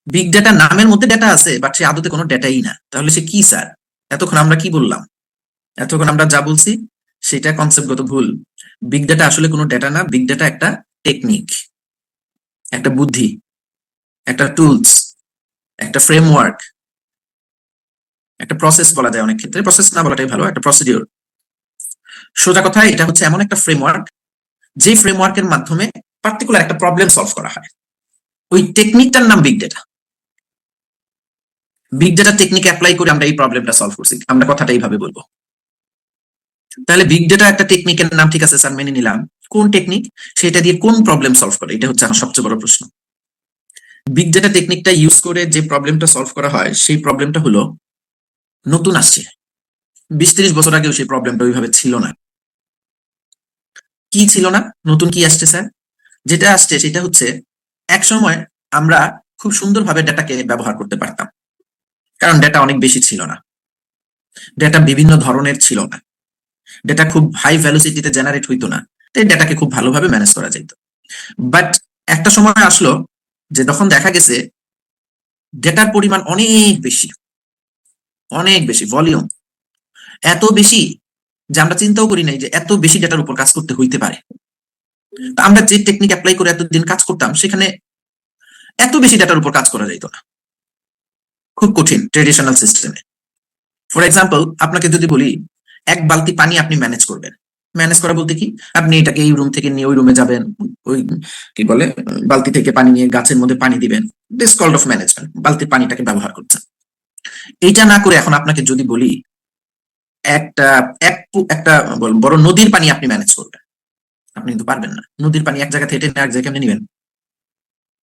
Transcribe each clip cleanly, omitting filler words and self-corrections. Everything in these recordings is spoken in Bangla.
বিগ ডেটা নামের মধ্যে ডেটা আছে, বাট সে আদতে কোনো ডেটাই না। তাহলে সে কি স্যার? এতক্ষণ আমরা কি বললাম? এতক্ষণ আমরা যা বলছি সেটা কনসেপ্টগত ভুল। বিগ ডেটা আসলে কোনো ডেটা না, বিগ ডেটা একটা টেকনিক, একটা বুদ্ধি, একটা টুলস, একটা ফ্রেমওয়ার্ক, একটা প্রসেস বলা যায়। অনেক ক্ষেত্রে প্রসেস না বলাটাই ভালো, একটা প্রসিডিওর। সোজা কথায় এটা হচ্ছে এমন একটা ফ্রেমওয়ার্ক, যে ফ্রেমওয়ার্কের মাধ্যমে পার্টিকুলার একটা প্রবলেম সলভ করা হয়। ওই টেকনিকটার নাম big data. Big data technique apply করে আমরা এই প্রবলেমটা সলভ করছি, আমরা কথাটা এইভাবে বলবো। তাহলে বিগ ডেটা একটা টেকনিকের নাম, ঠিক আছে স্যার মেনে নিলাম। কোন টেকনিক? সেটা দিয়ে কোন প্রবলেম সলভ করে, এটা হচ্ছে আমার সবচেয়ে বড় প্রশ্ন। বিগ ডেটা টেকনিকটা ইউজ করে যে প্রবলেমটা সলভ করা হয়, সেই প্রবলেমটা হলো নতুন আসছে। 20-30 বছর আগেও সেই প্রবলেমটা ওইভাবে ছিল না। কি ছিল না? নতুন কি আসছে স্যার? যেটা আসছে সেটা হচ্ছে, এক সময় আমরা খুব সুন্দরভাবে ডেটাকে ব্যবহার করতে পারতাম, কারণ ডেটা অনেক বেশি ছিল না, ডেটা বিভিন্ন ধরনের ছিল না, ডেটা খুব হাই ভ্যালোসিটিতে জেনারেট হইতো না, তাই ডেটাকে খুব ভালোভাবে ম্যানেজ করা যেত। বাট একটা সময় আসলো যে তখন দেখা গেছে ডেটার পরিমাণ অনেক বেশি, অনেক বেশি ভলিউম, এত বেশি যে আমরা চিন্তাও করি নাই যে এত বেশি ডেটার উপর কাজ করতে হইতে পারে। আমরা যে টেকনিক অ্যাপ্লাই করে এতদিন কাজ করতাম, সেখানে এত বেশি ডেটার উপর কাজ করা যাইতো না, খুব কঠিন ট্রেডিশনাল সিস্টেমে। ফর এক্সাম্পল, আপনাকে যদি বলি এক বালতি পানি আপনি ম্যানেজ করবেন, ম্যানেজ করা বলতে কি, আপনি এটাকে এই রুম থেকে নিয়ে ওই রুমে যাবেন, ওই কি বলে বালতি থেকে পানি নিয়ে গাছের মধ্যে পানি দিবেন, দিস কল্ড অফ ম্যানেজমেন্ট, বালতির পানিটাকে ব্যবহার করছেন। এইটা না করে এখন আপনাকে যদি বলি একটা একটা বড় নদীর পানি আপনি ম্যানেজ করবেন, আপনি কিন্তু পারবেন না। নদীর পানি এক জায়গা থেকে এক জায়গায় কেমনে নিবেন?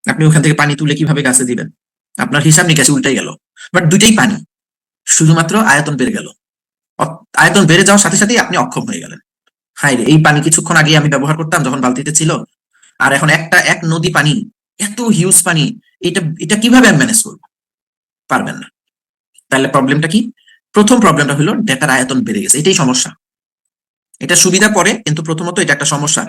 আপনি ওখান থেকে পানি তুলে কিভাবে গাছে দিবেন? আপনার হিসাব নিকাশে উল্টাই গেল। বাট দুইটাই পানি, শুধুমাত্র আয়তন বেড়ে গেল। আয়তন বেড়ে যাওয়ার সাথে সাথেই আপনি অক্ষম হয়ে গেলেন। হাই রে, এই পানি কিছুক্ষণ আগে আমি ব্যবহার করতাম যখন বালতিতে ছিল, আর এখন এক নদী পানি, এত হিউজ পানি, এটা এটা কিভাবে আমি ম্যানেজ করবো? পারবেন না। তাহলে প্রবলেমটা কি? প্রথম প্রবলেমটা হলো ডেটার আয়তন বেড়ে গেছে, এটাই সমস্যা। এটা সুবিধা পরে, কিন্তু প্রথমত এটা একটা সমস্যা।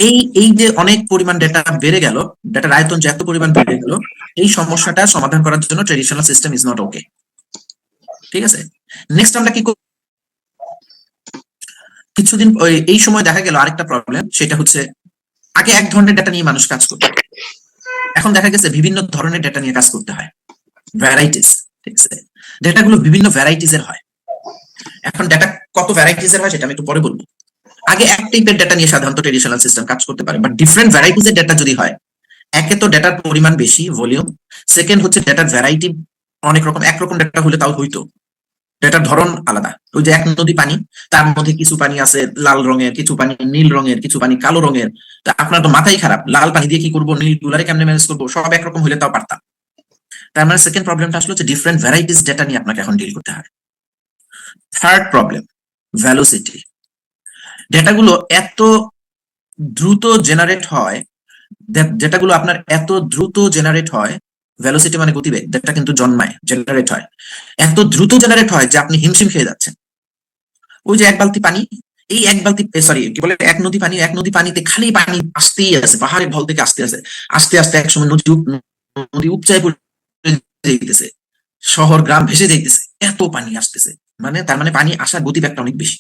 এই এই যে অনেক পরিমাণ ডেটা বেড়ে গেল, ডেটার আয়তন যে এত পরিমাণ বেড়ে গেল, এই সমস্যাটা সমাধান করার জন্য traditional system is not okay. ঠিক আছে, নেক্সট আমরা কি কিছুদিন এই সময় দেখা গেল আরেকটা প্রবলেম, সেটা হচ্ছে আগে এক ধরনের ডেটা নিয়ে মানুষ কাজ করতো, এখন দেখা গেছে বিভিন্ন ধরনের ডেটা নিয়ে কাজ করতে হয়, ভ্যারাইটিস। ঠিক আছে, ডেটাগুলো বিভিন্ন ভ্যারাইটিস এর হয়। এখন ডেটা কত ভ্যারাইটিস এর হয় সেটা আমি একটু পরে বলবো। আগে এক টাইপের ডেটা নিয়ে সাধারণত ট্রেডিশনাল সিস্টেম কাজ করতে পারে, বাট ডিফারেন্ট ভ্যারাইটিস এর ডেটা যদি হয়, একে তো ডেটার পরিমাণ বেশি, ভলিউম, সেকেন্ড হচ্ছে ডেটার ভ্যারাইটি অনেক রকম। একরকম ডেটা হলে তাও হইতো, ডেটার ধরন আলাদা। ওই যে এক নদী পানি, তার মধ্যে কিছু পানি আছে লাল রঙের, কিছু পানি নীল রঙের, কিছু পানি কালো রঙের। তা আপনার তো মাথাই খারাপ, লাল পানি দিয়ে কি করবো, নীল গুলারে কেমনে ম্যানেজ করবো? সব একরকম হলে তাও পারতাম। তার মানে সেকেন্ড প্রবলেমটা আসলে যে ডিফারেন্ট ভ্যারাইটিস ডেটা নিয়ে আপনাকে এখন ডিল করতে হয়। Third problem, velocity. ডেটাগুলো এত দ্রুত জেনারেট হয়, যেটাগুলো আপনার এত দ্রুত জেনারেট হয়, ভ্যালোসিটি মানে গতিবেগ, ডেটা কিন্তু জন্মায়, জেনারেট হয়, এত দ্রুত জেনারেট হয় যে আপনি হিমশিম খেয়ে যাচ্ছেন। ওই যে এক বালতি পানি, এই এক বালতি সরি কি বলে এক নদী পানি, এক নদী পানিতে খালি পানি আসতেই আছে, পাহাড়ের ঢল থেকে আসতে আছে, আস্তে আস্তে একসময় নদী উপচায় পড়ে যেতেছে, শহর গ্রাম ভেসে যাইতেছে, এত পানি আসতেছে। মানে তার মানে পানি আসার গতিবেগটা অনেক বেশি।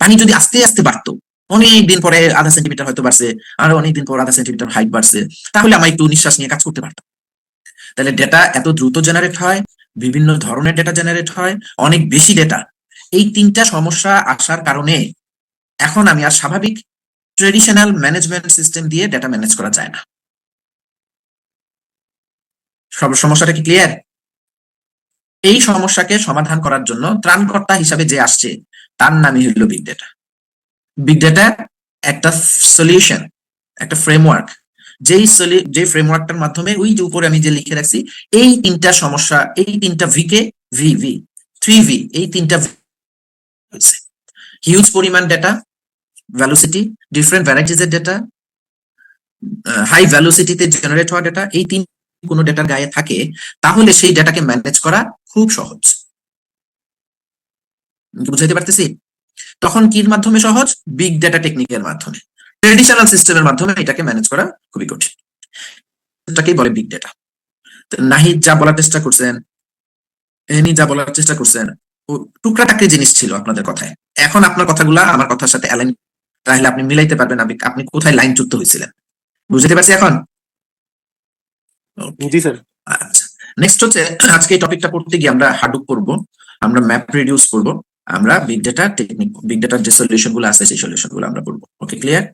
পানি যদি আস্তে আস্তে বাড়তো, অনেক দিন পরে আধা সেন্টিমিটার হয়তো বাড়ছে, আরো অনেকদিন পর আধা সেন্টিমিটার হাইট বাড়ছে, তাহলে আমরা একটু নিঃশ্বাস নিয়ে কাজ করতে পারতাম। তাহলে ডেটা এত দ্রুত জেনারেট হয়, বিভিন্ন ধরনের ডেটা জেনারেট হয়, অনেক বেশি ডেটা। এই তিনটা সমস্যা আসার কারণে এখন আমি আর স্বাভাবিক ট্রেডিশনাল ম্যানেজমেন্ট সিস্টেম দিয়ে ডেটা ম্যানেজ করা যায় না। সব সমস্যাটা কি ক্লিয়ার? এই সমস্যাকে সমাধান করার জন্য ত্রাণকর্তা হিসাবে যে আসছে, তার নামই হলো বিগ ডেটা। বিগ ডেটা একটা সলিউশন, একটা ফ্রেমওয়ার্ক, যে ফ্রেমওয়ার্কটার মাধ্যমে ওই যে উপরে আমি যে লিখে রাখছি, এই তিনটা সমস্যা, এই তিনটা ভি কে ভি 3V, এই তিনটা হিউজ পরিমাণ ডেটা, ভ্যালোসিটি, ডিফারেন্ট ভ্যারাইটিস এর ডেটা, হাই ভ্যালোসিটিতে জেনারেট হওয়া ডেটা, এই তিন কোনো ডেটার গায়ে থাকে, তাহলে সেই ডেটাকে ম্যানেজ করা খুব সহজ। বুঝাইতে পারতেছি? তখন কির মাধ্যমে সহজ? বিগ ডেটা টেকনিকের মাধ্যমে। ট্রেডিশনাল সিস্টেমের মাধ্যমে এটাকে ম্যানেজ করা খুবই কঠিন। এটাকেই বলে বিগ ডেটা। নাহিদ যা বলার চেষ্টা করছেন, এনি যা বলার চেষ্টা করছেন, ও টুকরা টাকরি জিনিস ছিল আপনাদের কথায়। এখন আপনার কথাগুলা আমার কথার সাথে অ্যালাইন, তাহলে আপনি মিলাইতে পারবেন আপনি কোথায় লাইনচ্যুত হয়েছিলেন। বুঝতে পারছি এখন। জি স্যার। আচ্ছা, নেক্সট হচ্ছে আজকে এই টপিকটা পড়তে গিয়ে আমরা হাডুপ করব, আমরা ম্যাপ রিডিউস করব, আমরা বিগ ডেটা টেকনিক, বিগ ডেটার যে সলিউশন গুলো আছে সেই সলিউশন গুলো আমরা পড়বো। ওকে, ক্লিয়ার?